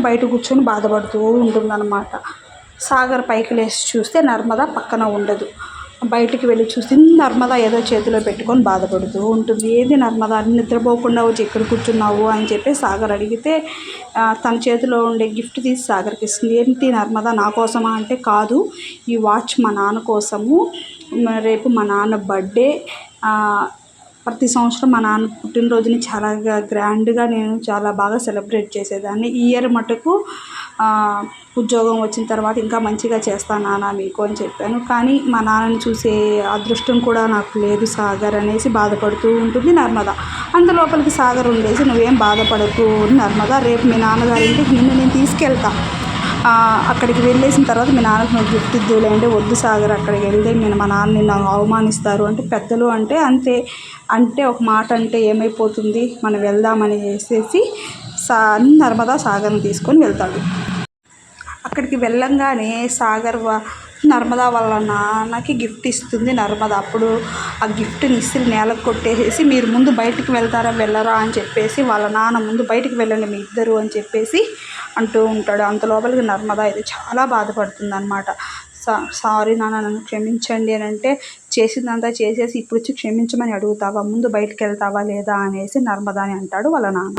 బయట కూర్చొని బాధపడుతూ ఉంటుందన్నమాట. సాగర్ పైకి లేచి చూస్తే నర్మద పక్కన ఉండదు. బయటికి వెళ్ళి చూస్తే నర్మద ఏదో చేతిలో పెట్టుకొని బాధపడుతూ ఉంటుంది. ఏంది నర్మద నిద్రపోకుండా వచ్చి ఎక్కడ కూర్చున్నావు అని చెప్పి సాగర్ అడిగితే తన చేతిలో ఉండే గిఫ్ట్ తీసి సాగర్కి ఇస్తుంది. ఏంటి నర్మద నా కోసమా అంటే, కాదు ఈ వాచ్ మా నాన్న కోసము, రేపు మా నాన్న బర్త్డే. ప్రతి సంవత్సరం మా నాన్న పుట్టినరోజుని చాలా గ్రాండ్గా నేను చాలా బాగా సెలబ్రేట్ చేసేదాన్ని. ఈ ఇయర్ మటుకు ఉద్యోగం వచ్చిన తర్వాత ఇంకా మంచిగా చేస్తాను నాన్న మీకు అని చెప్పాను. కానీ మా నాన్నని చూసే అదృష్టం కూడా నాకు లేదు సాగర్ అనేసి బాధపడుతూ ఉంటుంది నర్మద. అంత లోపలికి సాగర్ ఉండేసి, నువ్వేం బాధపడకు నర్మద, రేపు మీ నాన్నగారింటికి నేను తీసుకెళ్తా. అక్కడికి వెళ్ళేసిన తర్వాత మీ నాన్నకు నువ్వు గిఫ్ట్ ఇద్దులే అంటే, వద్దు సాగర్ అక్కడికి వెళ్తే మా నాన్నని నాకు అవమానిస్తారు అంటే, పెద్దలు అంటే అంతే, అంటే ఒక మాట అంటే ఏమైపోతుంది, మనం వెళ్దామని వేసేసి నర్మద సాగర్ని తీసుకొని వెళ్తాడు. అక్కడికి వెళ్ళంగానే సాగర్ నర్మద వాళ్ళ నాన్నకి గిఫ్ట్ ఇస్తుంది నర్మద. అప్పుడు ఆ గిఫ్ట్ని ఇసిరి నేలకు కొట్టేసేసి, మీరు ముందు బయటికి వెళ్తారా వెళ్ళరా అని చెప్పేసి వాళ్ళ నాన్న ముందు బయటికి వెళ్ళండి మీ ఇద్దరు అని చెప్పేసి అంటూ ఉంటాడు. అంత లోపలికి నర్మద అయితే చాలా బాధపడుతుంది అనమాట. సారీ నాన్న నన్ను క్షమించండి అని అంటే, చేసిందంతా చేసేసి ఇప్పుడు వచ్చి క్షమించమని అడుగుతావా, ముందు బయటికి వెళ్తావా లేదా అనేసి నర్మదాని అంటాడు వాళ్ళ నాన్న.